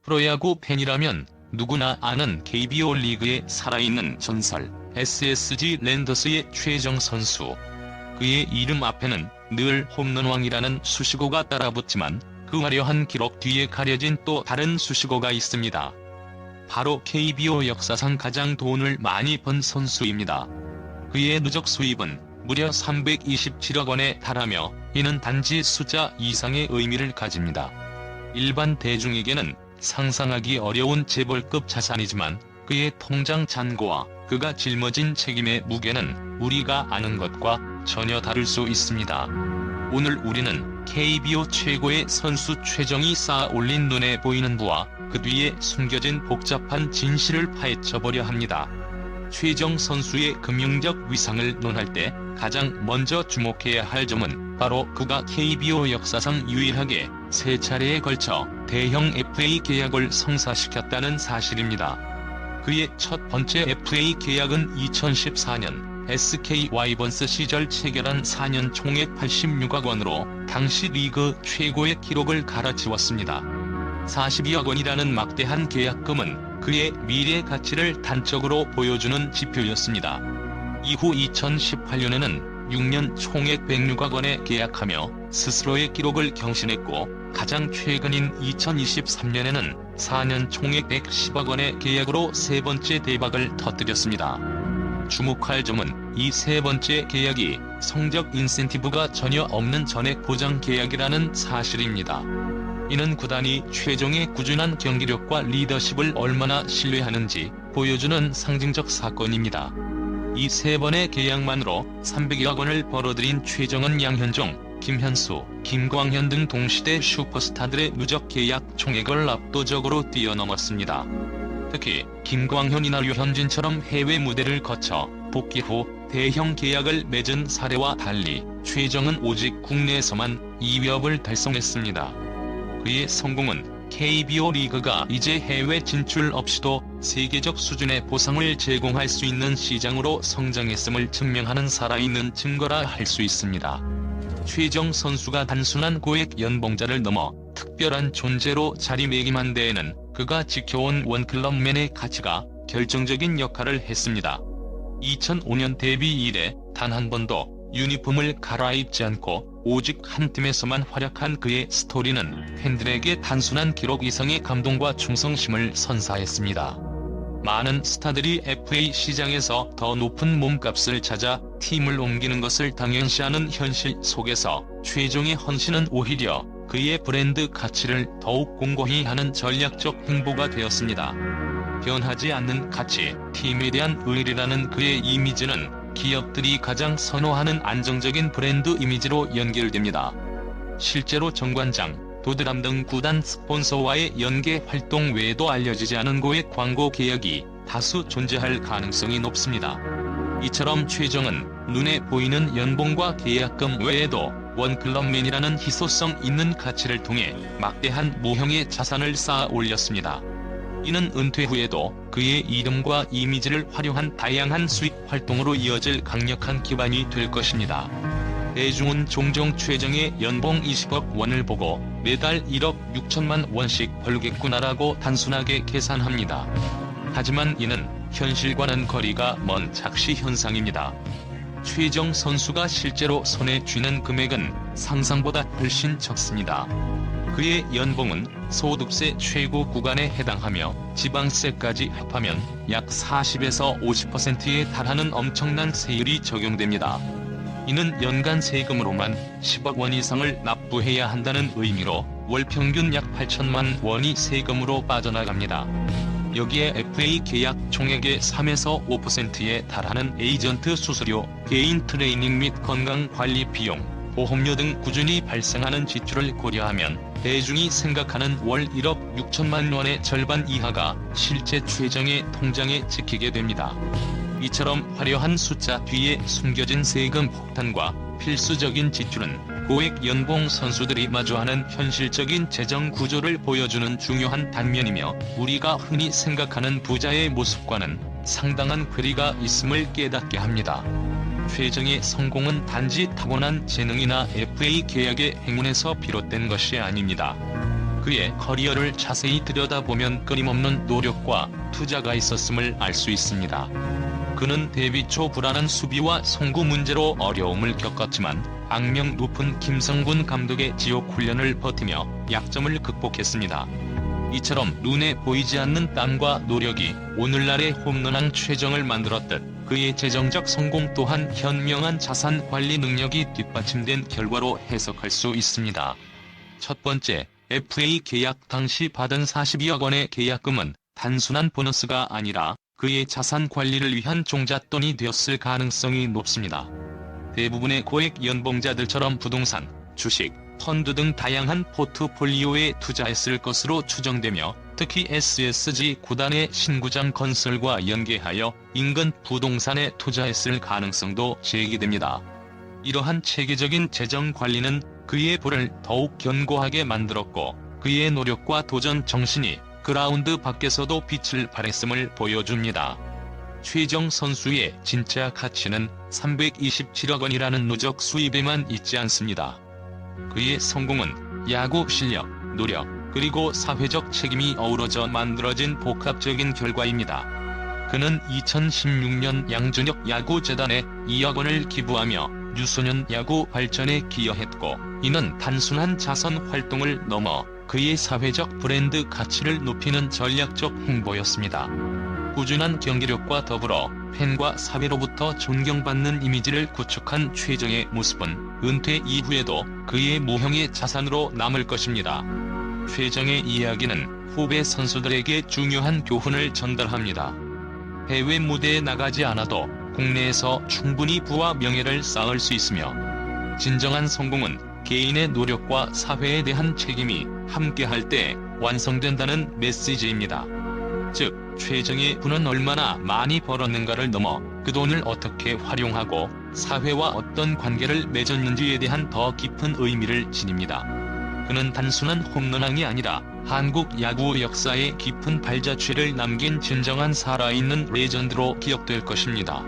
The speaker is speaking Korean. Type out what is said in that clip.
프로야구 팬이라면 누구나 아는 KBO 리그의 살아있는 전설 SSG 랜더스의 최정 선수. 그의 이름 앞에는 늘 홈런왕이라는 수식어가 따라붙지만 그 화려한 기록 뒤에 가려진 또 다른 수식어가 있습니다. 바로 KBO 역사상 가장 돈을 많이 번 선수입니다. 그의 누적 수입은 무려 327억 원에 달하며 이는 단지 숫자 이상의 의미를 가집니다. 일반 대중에게는 상상하기 어려운 재벌급 자산이지만 그의 통장 잔고와 그가 짊어진 책임의 무게는 우리가 아는 것과 전혀 다를 수 있습니다. 오늘 우리는 KBO 최고의 선수 최정이 쌓아 올린 눈에 보이는 부와 그 뒤에 숨겨진 복잡한 진실을 파헤쳐보려 합니다. 최정 선수의 금융적 위상을 논할 때 가장 먼저 주목해야 할 점은 바로 그가 KBO 역사상 유일하게 3차례에 걸쳐 대형 FA 계약을 성사시켰다는 사실입니다. 그의 첫 번째 FA 계약은 2014년 SK 와이번스 시절 체결한 4년 총액 86억 원으로 당시 리그 최고의 기록을 갈아치웠습니다. 42억 원이라는 막대한 계약금은 그의 미래 가치를 단적으로 보여주는 지표였습니다. 이후 2018년에는 6년 총액 106억 원에 계약하며 스스로의 기록을 경신했고 가장 최근인 2023년에는 4년 총액 110억 원의 계약으로 세 번째 대박을 터뜨렸습니다. 주목할 점은 이 세 번째 계약이 성적 인센티브가 전혀 없는 전액 보장 계약이라는 사실입니다. 이는 구단이 최정의 꾸준한 경기력과 리더십을 얼마나 신뢰하는지 보여주는 상징적 사건입니다. 이 세 번의 계약만으로 300여 원을 벌어들인 최정은 양현종, 김현수, 김광현 등 동시대 슈퍼스타들의 누적 계약 총액을 압도적으로 뛰어넘었습니다. 특히 김광현이나 류현진처럼 해외 무대를 거쳐 복귀 후 대형 계약을 맺은 사례와 달리 최정은 오직 국내에서만 2위업을 달성했습니다. 그의 성공은 KBO 리그가 이제 해외 진출 없이도 세계적 수준의 보상을 제공할 수 있는 시장으로 성장했음을 증명하는 살아있는 증거라 할 수 있습니다. 최정 선수가 단순한 고액 연봉자를 넘어 특별한 존재로 자리매김한 데에는 그가 지켜온 원클럽맨의 가치가 결정적인 역할을 했습니다. 2005년 데뷔 이래 단 한 번도 유니폼을 갈아입지 않고 오직 한 팀에서만 활약한 그의 스토리는 팬들에게 단순한 기록 이상의 감동과 충성심을 선사했습니다. 많은 스타들이 FA 시장에서 더 높은 몸값을 찾아 팀을 옮기는 것을 당연시하는 현실 속에서 최정의 헌신은 오히려 그의 브랜드 가치를 더욱 공고히 하는 전략적 행보가 되었습니다. 변하지 않는 가치, 팀에 대한 의리라는 그의 이미지는 기업들이 가장 선호하는 안정적인 브랜드 이미지로 연결됩니다. 실제로 정관장, 도드람 등 구단 스폰서와의 연계 활동 외에도 알려지지 않은 고액 광고 계약이 다수 존재할 가능성이 높습니다. 이처럼 최정은 눈에 보이는 연봉과 계약금 외에도 원클럽맨이라는 희소성 있는 가치를 통해 막대한 모형의 자산을 쌓아 올렸습니다. 이는 은퇴 후에도 그의 이름과 이미지를 활용한 다양한 수익 활동으로 이어질 강력한 기반이 될 것입니다. 대중은 종종 최정의 연봉 20억 원을 보고 매달 1억 6천만 원씩 벌겠구나라고 단순하게 계산합니다. 하지만 이는 현실과는 거리가 먼 작시 현상입니다. 최정 선수가 실제로 손에 쥐는 금액은 상상보다 훨씬 적습니다. 그의 연봉은 소득세 최고 구간에 해당하며 지방세까지 합하면 약 40에서 50%에 달하는 엄청난 세율이 적용됩니다. 이는 연간 세금으로만 10억 원 이상을 납부해야 한다는 의미로 월 평균 약 8천만 원이 세금으로 빠져나갑니다. 여기에 FA 계약 총액의 3에서 5%에 달하는 에이전트 수수료, 개인 트레이닝 및 건강관리 비용, 보험료 등 꾸준히 발생하는 지출을 고려하면 대중이 생각하는 월 1억 6천만 원의 절반 이하가 실제 최정의 통장에 찍히게 됩니다. 이처럼 화려한 숫자 뒤에 숨겨진 세금 폭탄과 필수적인 지출은 고액 연봉 선수들이 마주하는 현실적인 재정 구조를 보여주는 중요한 단면이며 우리가 흔히 생각하는 부자의 모습과는 상당한 괴리가 있음을 깨닫게 합니다. 최정의 성공은 단지 타고난 재능이나 FA 계약의 행운에서 비롯된 것이 아닙니다. 그의 커리어를 자세히 들여다보면 끊임없는 노력과 투자가 있었음을 알 수 있습니다. 그는 데뷔 초 불안한 수비와 송구 문제로 어려움을 겪었지만 악명 높은 김성군 감독의 지옥 훈련을 버티며 약점을 극복했습니다. 이처럼 눈에 보이지 않는 땀과 노력이 오늘날의 홈런왕 최정을 만들었듯 그의 재정적 성공 또한 현명한 자산 관리 능력이 뒷받침된 결과로 해석할 수 있습니다. 첫 번째, FA 계약 당시 받은 42억 원의 계약금은 단순한 보너스가 아니라 그의 자산 관리를 위한 종잣돈이 되었을 가능성이 높습니다. 대부분의 고액 연봉자들처럼 부동산, 주식, 펀드 등 다양한 포트폴리오에 투자했을 것으로 추정되며 특히 SSG 구단의 신구장 건설과 연계하여 인근 부동산에 투자했을 가능성도 제기됩니다. 이러한 체계적인 재정 관리는 그의 부를 더욱 견고하게 만들었고 그의 노력과 도전 정신이 그라운드 밖에서도 빛을 발했음을 보여줍니다. 최정 선수의 진짜 가치는 327억 원이라는 누적 수입에만 있지 않습니다. 그의 성공은 야구 실력, 노력, 그리고 사회적 책임이 어우러져 만들어진 복합적인 결과입니다. 그는 2016년 양준혁 야구재단에 2억 원을 기부하며 유소년 야구 발전에 기여했고 이는 단순한 자선 활동을 넘어 그의 사회적 브랜드 가치를 높이는 전략적 행보였습니다. 꾸준한 경기력과 더불어 팬과 사회로부터 존경받는 이미지를 구축한 최정의 모습은 은퇴 이후에도 그의 무형의 자산으로 남을 것입니다. 최정의 이야기는 후배 선수들에게 중요한 교훈을 전달합니다. 해외 무대에 나가지 않아도 국내에서 충분히 부와 명예를 쌓을 수 있으며 진정한 성공은 개인의 노력과 사회에 대한 책임이 함께할 때 완성된다는 메시지입니다. 즉, 최정의 부는 얼마나 많이 벌었는가를 넘어 그 돈을 어떻게 활용하고 사회와 어떤 관계를 맺었는지에 대한 더 깊은 의미를 지닙니다. 그는 단순한 홈런왕이 아니라 한국 야구 역사에 깊은 발자취를 남긴 진정한 살아있는 레전드로 기억될 것입니다.